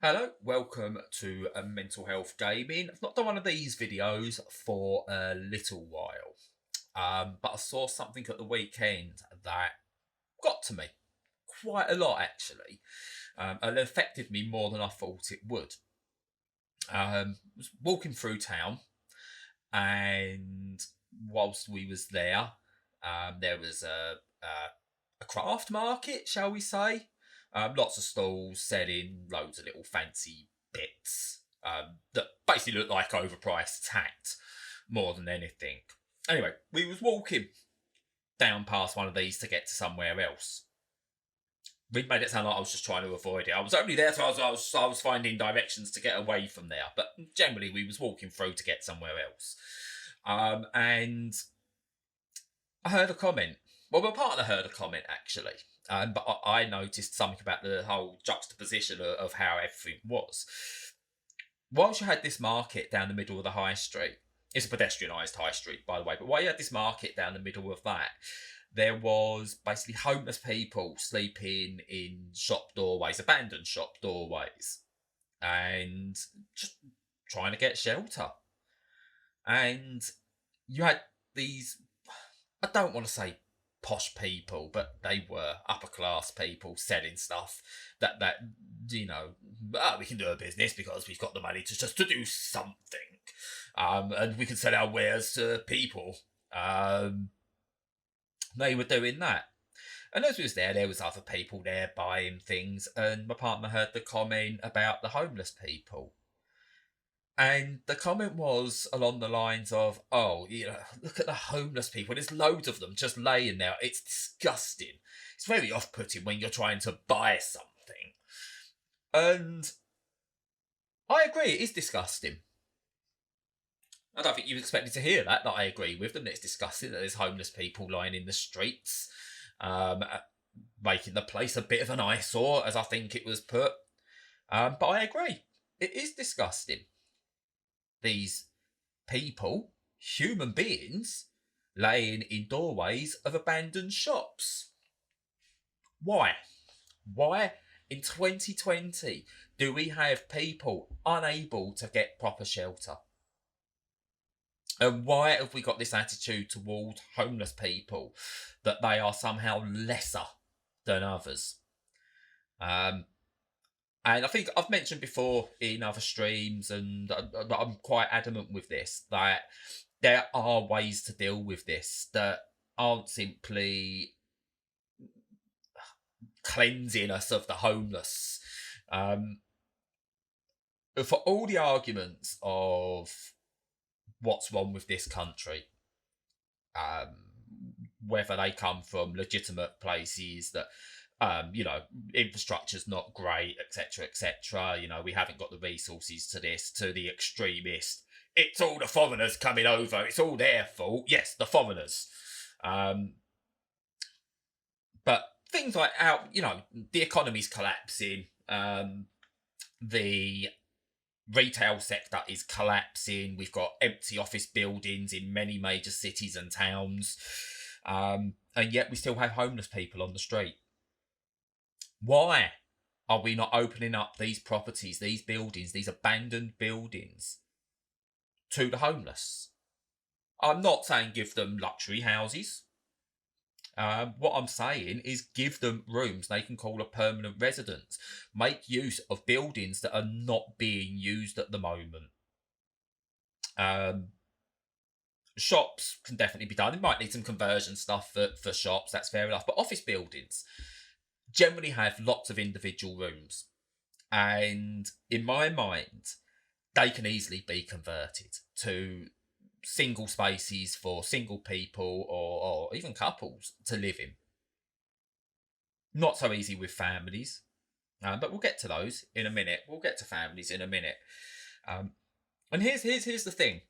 Hello, welcome to Mental Health Gaming. I've not done one of these videos for a little while, but I saw something at the weekend that got to me quite a lot actually, and it affected me more than I thought it would. Was walking through town, and whilst we was there was a craft market, shall we say? Lots of stalls selling loads of little fancy bits that basically look like overpriced tat more than anything. Anyway, we was walking down past one of these to get to somewhere else. We made it sound like I was just trying to avoid it. I was only there, so I was finding directions to get away from there. But generally, we was walking through to get somewhere else. And I heard a comment. Well, my partner heard a comment actually, but I noticed something about the whole juxtaposition of how everything was. Whilst you had this market down the middle of the high street, it's a pedestrianised high street, by the way, but while you had this market down the middle of that, there was basically homeless people sleeping in shop doorways, abandoned shop doorways, and just trying to get shelter. And you had these, I don't want to say posh people, but they were upper class people selling stuff that we can do a business because we've got the money to just to do something, and we can sell our wares to people. They were doing that, and as we was there was other people there buying things, and my partner heard the comment about the homeless people. And the comment was along the lines of, oh, look at the homeless people. There's loads of them just laying there. It's disgusting. It's very off putting when you're trying to buy something. And I agree, it is disgusting. I don't think you expected to hear that I agree with them. That it's disgusting that there's homeless people lying in the streets, making the place a bit of an eyesore, as I think it was put. But I agree. It is disgusting. These people, human beings, laying in doorways of abandoned shops. Why? Why in 2020 do we have people unable to get proper shelter? And why have we got this attitude towards homeless people that they are somehow lesser than others? And I think I've mentioned before in other streams, and I'm quite adamant with this, that there are ways to deal with this that aren't simply cleansing us of the homeless. For all the arguments of what's wrong with this country, whether they come from legitimate places that infrastructure's not great, etc., etc. We haven't got the resources to this, to the extremist. It's all the foreigners coming over. It's all their fault. Yes, the foreigners. But things like the economy's collapsing. The retail sector is collapsing. We've got empty office buildings in many major cities and towns. And yet we still have homeless people on the street. Why are we not opening up these properties, these buildings, these abandoned buildings to the homeless? I'm not saying give them luxury houses. What I'm saying is give them rooms they can call a permanent residence. Make use of buildings that are not being used at the moment. Shops can definitely be done. It might need some conversion stuff for shops, that's fair enough. But office buildings generally have lots of individual rooms. And in my mind, they can easily be converted to single spaces for single people or even couples to live in. Not so easy with families, but we'll get to those in a minute. We'll get to families in a minute. And here's the thing.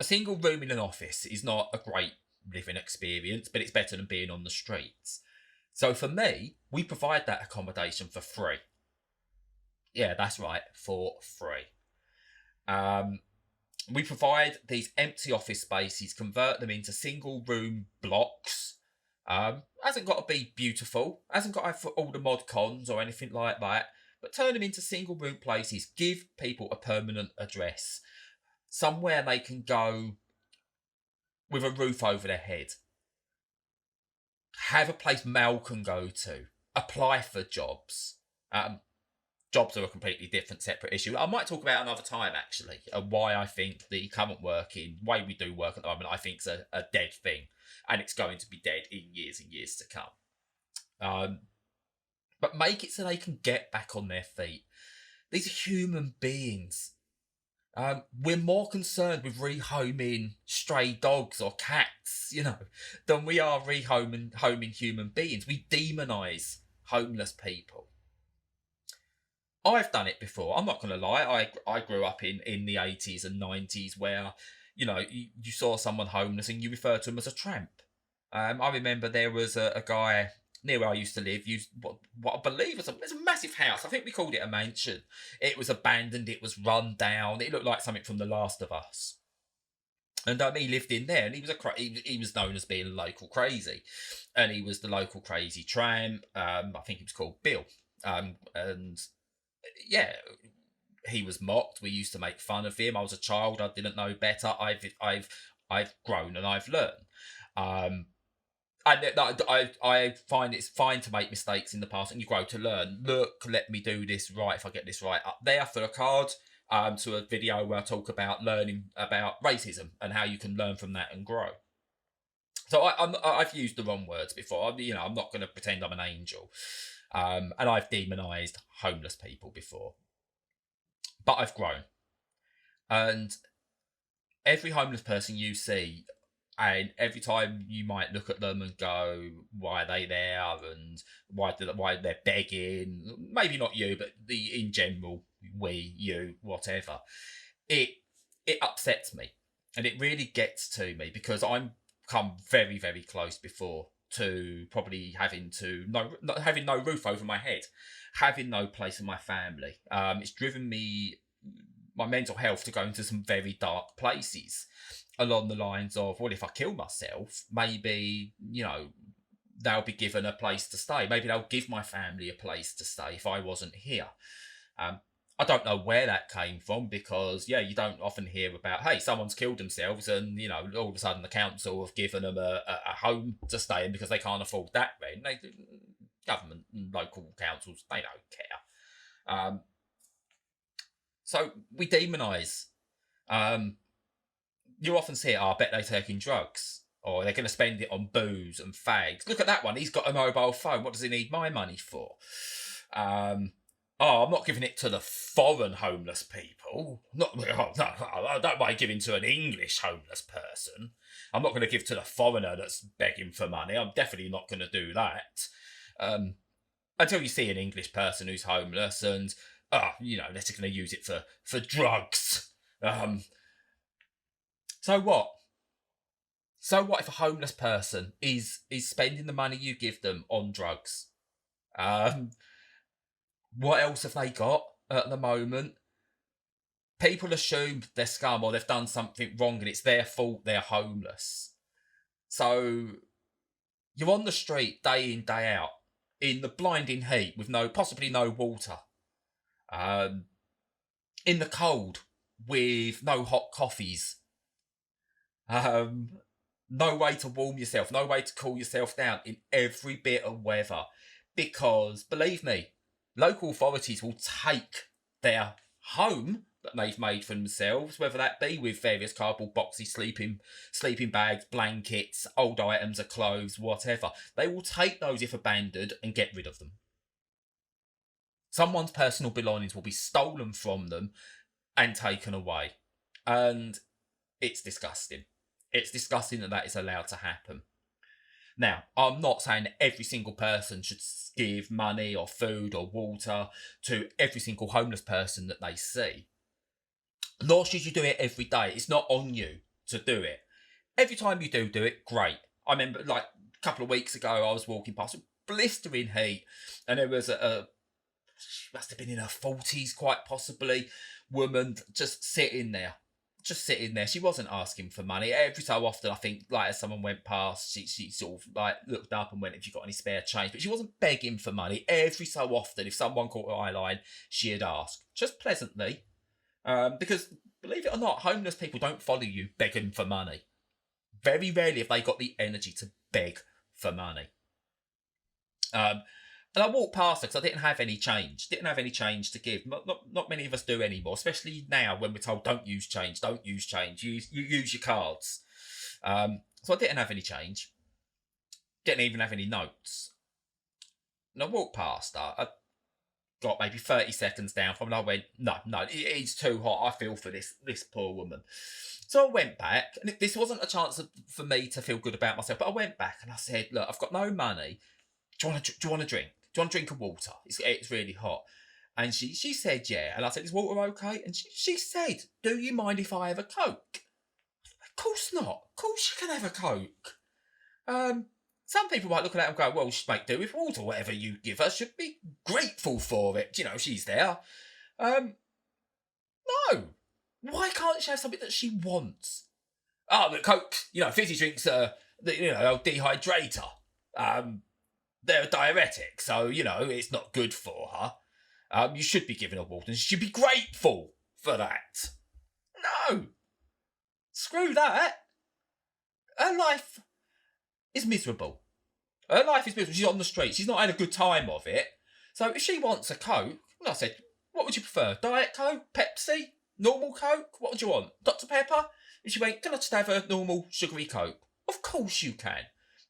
A single room in an office is not a great living experience, but it's better than being on the streets. So for me, we provide that accommodation for free. Yeah, that's right, for free. We provide these empty office spaces, convert them into single room blocks. Hasn't got to be beautiful, hasn't got to have all the mod cons or anything like that, but turn them into single room places. Give people a permanent address, somewhere they can go with a roof over their head. Have a place Mal can go to. Apply for jobs. Jobs are a completely different, separate issue. I might talk about another time, actually, why I think the current way we do work at the moment, I think is a dead thing. And it's going to be dead in years and years to come. But make it so they can get back on their feet. These are human beings. We're more concerned with rehoming stray dogs or cats, than we are homing human beings. We demonise homeless people. I've done it before. I'm not going to lie. I grew up in the 80s and 90s where, you saw someone homeless and you referred to him as a tramp. I remember there was a guy near where I used to live, what I believe was a massive house. I think we called it a mansion. It was abandoned. It was run down. It looked like something from The Last of Us. And he lived in there, and he was known as being a local crazy, and he was the local crazy tramp. I think he was called Bill, and yeah, he was mocked. We used to make fun of him. I was a child. I didn't know better. I've grown and I've learned. I find it's fine to make mistakes in the past, and you grow to learn. Look, let me do this right. If I get this right, up there for a card, to a video where I talk about learning about racism and how you can learn from that and grow. So I've used the wrong words before. I'm not going to pretend I'm an angel, and I've demonised homeless people before, but I've grown, and every homeless person you see. And every time you might look at them and go, why are they there? And why they're begging? Maybe not you, but in general, you, whatever. It upsets me. And it really gets to me because I'm come very, very close before to probably having no roof over my head, having no place in my family. It's driven my mental health to go into some very dark places. Along the lines of, well, if I kill myself, maybe, they'll be given a place to stay. Maybe they'll give my family a place to stay if I wasn't here. I don't know where that came from because, you don't often hear about, hey, someone's killed themselves and, all of a sudden the council have given them a home to stay in because they can't afford that rent. Government and local councils, they don't care. So we demonise. You often see it, I bet they're taking drugs. Or they're going to spend it on booze and fags. Look at that one. He's got a mobile phone. What does he need my money for? I'm not giving it to the foreign homeless people. No, I don't mind giving to an English homeless person. I'm not going to give to the foreigner that's begging for money. I'm definitely not going to do that. Until you see an English person who's homeless and, they're just going to use it for drugs. So what? So what if a homeless person is spending the money you give them on drugs? What else have they got at the moment? People assume they're scum or they've done something wrong and it's their fault they're homeless. So you're on the street day in, day out, in the blinding heat with possibly no water. In the cold with no hot coffees. No way to warm yourself, no way to cool yourself down in every bit of weather. Because, believe me, local authorities will take their home that they've made for themselves, whether that be with various cardboard boxes, sleeping bags, blankets, old items of clothes, whatever. They will take those if abandoned and get rid of them. Someone's personal belongings will be stolen from them and taken away. And it's disgusting. It's disgusting that is allowed to happen. Now, I'm not saying that every single person should give money or food or water to every single homeless person that they see. Nor should you do it every day. It's not on you to do it. Every time you do it, great. I remember, a couple of weeks ago, I was walking past a blistering heat, and there was she must have been in her 40s, quite possibly, woman just sitting there, just sitting there. She wasn't asking for money. Every so often, I think, like, as someone went past, she sort of like looked up and went, "Have you got any spare change?" But she wasn't begging for money. Every so often, if someone caught her eye line, she'd ask, just pleasantly, because believe it or not, homeless people don't follow you begging for money. Very rarely have they got the energy to beg for money. And I walked past her because I didn't have any change. Didn't have any change to give. Not many of us do anymore, especially now when we're told don't use change, don't use change. You use your cards. So I didn't have any change. Didn't even have any notes. And I walked past her. I got maybe 30 seconds down from it. I went, no, it's too hot. I feel for this poor woman. So I went back, and this wasn't a chance for me to feel good about myself, but I went back and I said, look, I've got no money. Do you want a drink? Do you want a drink of water? It's really hot. And she said, yeah. And I said, is water okay? And she said, do you mind if I have a Coke? Of course not. Of course you can have a Coke. Some people might look at that and go, well, she'd make do with water. Whatever you give her, should be grateful for it. You know, she's there. No. Why can't she have something that she wants? Oh, the Coke, fizzy drinks are, a dehydrator. They're a diuretic, so, it's not good for her. You should be giving her water, and she should be grateful for that. No. Screw that. Her life is miserable. Her life is miserable. She's on the street. She's not had a good time of it. So if she wants a Coke, I said, what would you prefer? Diet Coke? Pepsi? Normal Coke? What would you want? Dr. Pepper? And she went, can I just have a normal sugary Coke? Of course you can.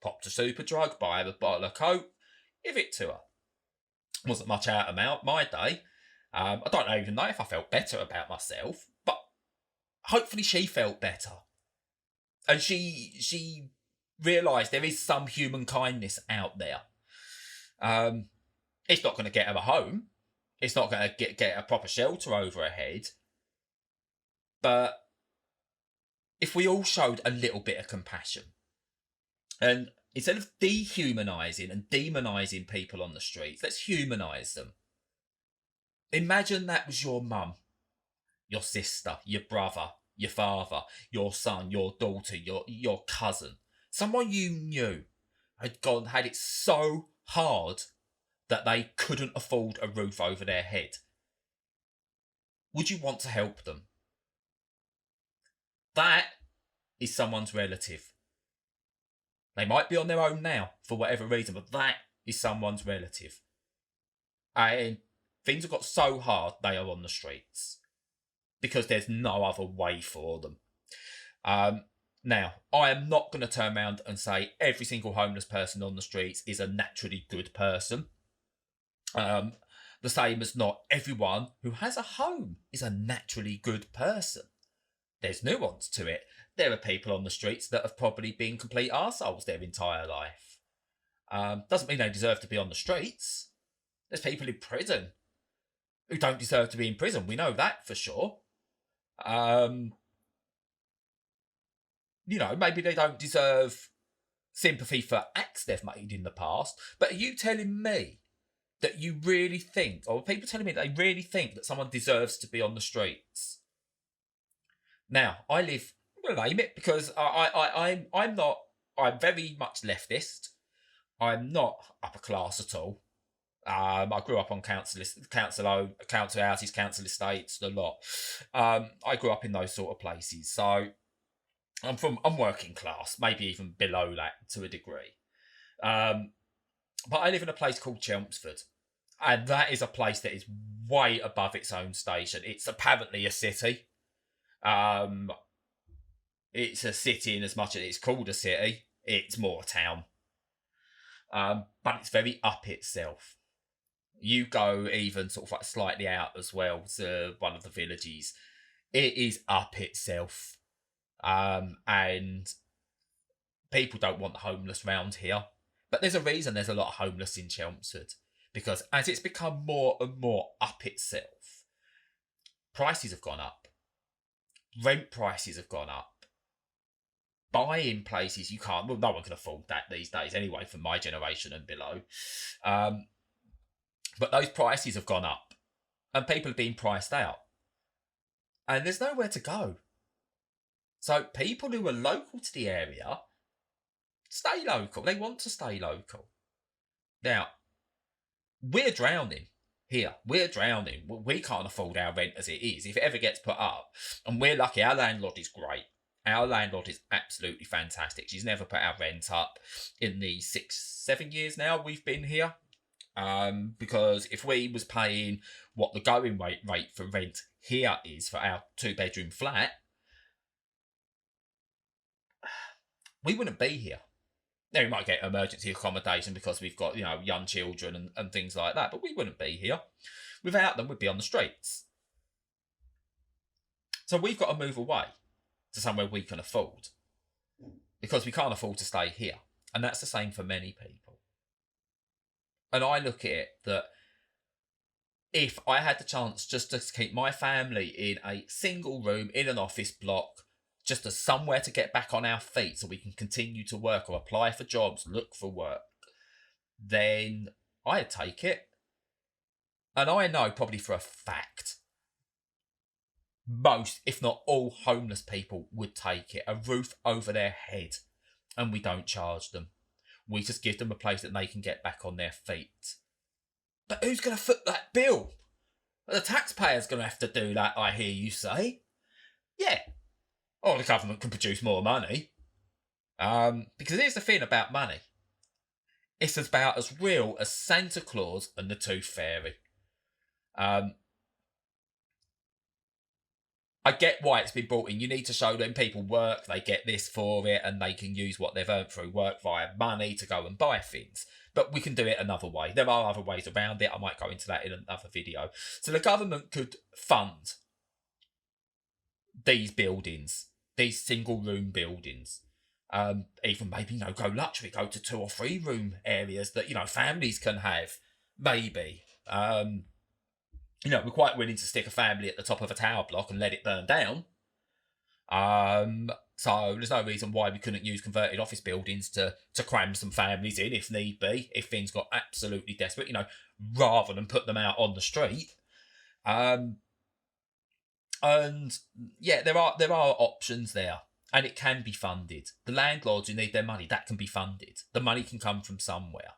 Pop to Superdrug, buy her a bottle of Coke, give it to her. Wasn't much out of my day. I don't even know if I felt better about myself, but hopefully she felt better. And she realised there is some human kindness out there. It's not going to get her a home. It's not going to get a proper shelter over her head. But if we all showed a little bit of compassion, and instead of dehumanising and demonising people on the streets, let's humanise them. Imagine that was your mum, your sister, your brother, your father, your son, your daughter, your cousin. Someone you knew had it so hard that they couldn't afford a roof over their head. Would you want to help them? That is someone's relative. They might be on their own now for whatever reason, but that is someone's relative. And things have got so hard, they are on the streets because there's no other way for them. Now, I am not going to turn around and say every single homeless person on the streets is a naturally good person. The same as not everyone who has a home is a naturally good person. There's nuance to it. There are people on the streets that have probably been complete arseholes their entire life. Doesn't mean they deserve to be on the streets. There's people in prison who don't deserve to be in prison. We know that for sure. Maybe they don't deserve sympathy for acts they've made in the past. But are you telling me that you really think, or people telling me that they really think that someone deserves to be on the streets? Now, I'm going to name it because I'm very much leftist. I'm not upper class at all. I grew up on council houses, council estates, a lot. I grew up in those sort of places. So I'm working class, maybe even below that to a degree. But I live in a place called Chelmsford. And that is a place that is way above its own station. It's apparently a city. It's a city in as much as it's called a city. It's more a town. But it's very up itself. You go even sort of like slightly out as well to one of the villages. It is up itself. And people don't want the homeless round here. But there's a reason there's a lot of homeless in Chelmsford. Because as it's become more and more up itself, prices have gone up. Rent prices have gone up. Buying places you can't... Well, no one can afford that these days anyway, from my generation and below. But those prices have gone up. And people are being priced out. And there's nowhere to go. So people who are local to the area stay local. They want to stay local. Now, we're drowning here. We're drowning. We can't afford our rent as it is, if it ever gets put up. And we're lucky. Our landlord is great. Our landlord is absolutely fantastic. She's never put our rent up in the 7 years now we've been here. Because if we was paying what the going rate for rent here is for our 2-bedroom flat, we wouldn't be here. Now, we might get emergency accommodation because we've got, young children and things like that, but we wouldn't be here. Without them, we'd be on the streets. So we've got to move away to somewhere we can afford, because we can't afford to stay here. And that's the same for many people. And I look at it that if I had the chance just to keep my family in a single room in an office block, just as somewhere to get back on our feet so we can continue to work or apply for jobs, look for work, then I'd take it. And I know probably for a fact, most, if not all, homeless people would take it. A roof over their head, and we don't charge them. We just give them a place that they can get back on their feet. But who's going to foot that bill? The taxpayer's going to have to do that, I hear you say. Yeah. Or the government can produce more money. Because here's the thing about money. It's about as real as Santa Claus and the Tooth Fairy. I get why it's been brought in. You need to show them people work, they get this for it, and they can use what they've earned through work via money to go and buy things. But we can do it another way. There are other ways around it. I might go into that in another video. So the government could fund these buildings, these single room buildings. Even maybe, go luxury, go to 2 or 3 room areas that, families can have. Maybe. We're quite willing to stick a family at the top of a tower block and let it burn down. So there's no reason why we couldn't use converted office buildings to cram some families in if need be, if things got absolutely desperate, rather than put them out on the street. And yeah, there are options there, and it can be funded. The landlords who need their money, that can be funded. The money can come from somewhere.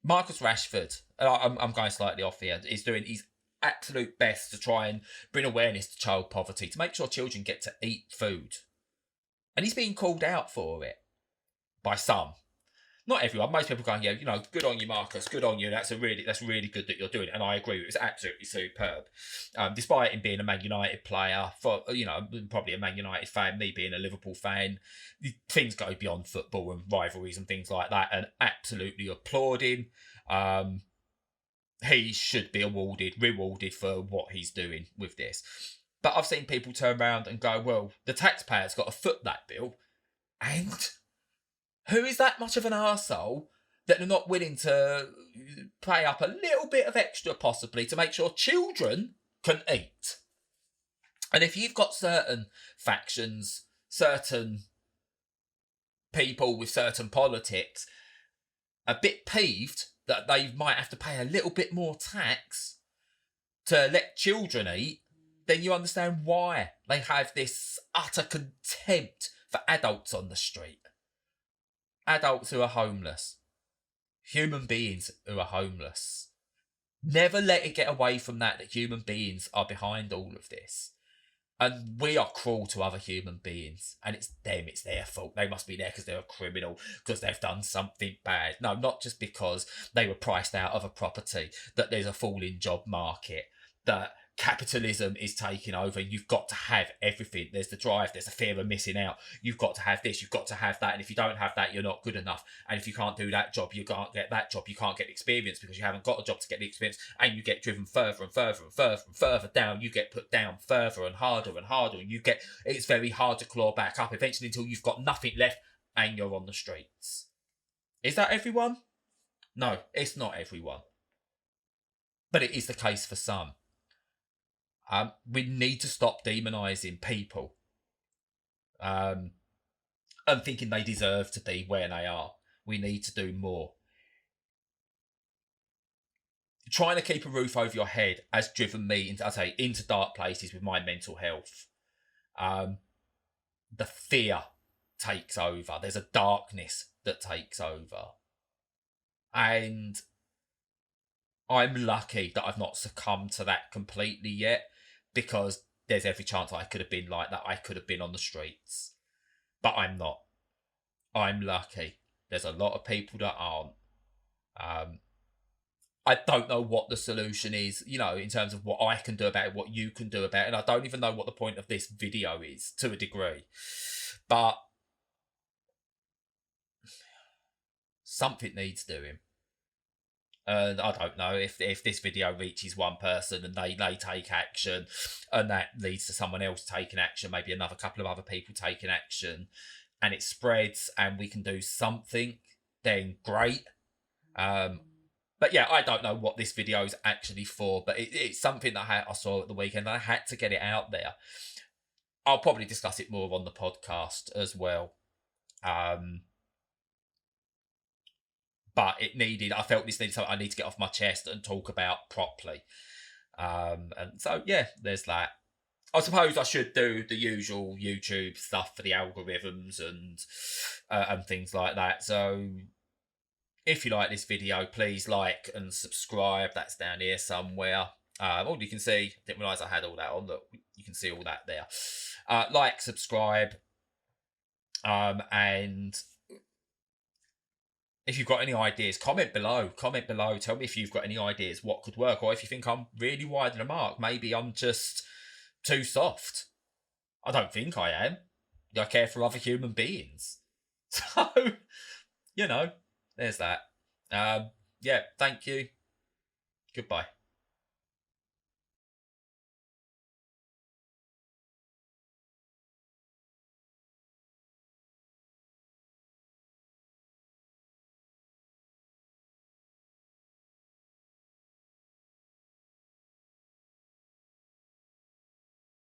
Marcus Rashford, I'm going slightly off here, is doing his absolute best to try and bring awareness to child poverty, to make sure children get to eat food. And he's being called out for it by some. Not everyone. Most people going, good on you, Marcus. Good on you. That's really good that you're doing it. And I agree. It was absolutely superb. Despite him being a Man United player, probably a Man United fan, me being a Liverpool fan, things go beyond football and rivalries and things like that. And absolutely applauding. He should be rewarded for what he's doing with this. But I've seen people turn around and go, well, the taxpayer's got to foot that bill, and who is that much of an arsehole that they're not willing to pay up a little bit of extra, possibly, to make sure children can eat? And if you've got certain factions, certain people with certain politics, a bit peeved that they might have to pay a little bit more tax to let children eat, then you understand why they have this utter contempt for adults on the street. Adults who are homeless. Human beings who are homeless. Never let it get away from that human beings are behind all of this. And we are cruel to other human beings. And it's them, it's their fault. They must be there because they're a criminal, because they've done something bad. No, not just because they were priced out of a property, that there's a falling job market, that capitalism is taking over. You've got to have everything. There's the drive, there's the fear of missing out. You've got to have this, you've got to have that. And if you don't have that, you're not good enough. And if you can't do that job, you can't get that job. You can't get experience because you haven't got a job to get the experience. And you get driven further and further and further and further down. You get put down further and harder and harder. And it's very hard to claw back up eventually until you've got nothing left and you're on the streets. Is that everyone? No, it's not everyone. But it is the case for some. We need to stop demonising people and thinking they deserve to be where they are. We need to do more. Trying to keep a roof over your head has driven me into dark places with my mental health. the fear takes over. There's a darkness that takes over. And I'm lucky that I've not succumbed to that completely yet, because there's every chance I could have been like that. I could have been on the streets. But I'm not. I'm lucky. There's a lot of people that aren't. I don't know what the solution is, in terms of what I can do about it, what you can do about it. And I don't even know what the point of this video is, to a degree. But something needs doing. And I don't know if this video reaches one person and they take action, and that leads to someone else taking action, maybe another couple of other people taking action, and it spreads and we can do something, then great. But yeah, I don't know what this video is actually for, but it's something that I saw at the weekend, and I had to get it out there. I'll probably discuss it more on the podcast as well. But I felt this needed something I need to get off my chest and talk about properly. And so, yeah, there's that. I suppose I should do the usual YouTube stuff for the algorithms and things like that. So if you like this video, please like and subscribe. That's down here somewhere. You can see, didn't realise I had all that on. Look, you can see all that there. Like, subscribe, and if you've got any ideas, comment below. Tell me if you've got any ideas what could work, or if you think I'm really wide of the mark. Maybe I'm just too soft. I don't think I am. I care for other human beings. So, there's that. Yeah, thank you. Goodbye.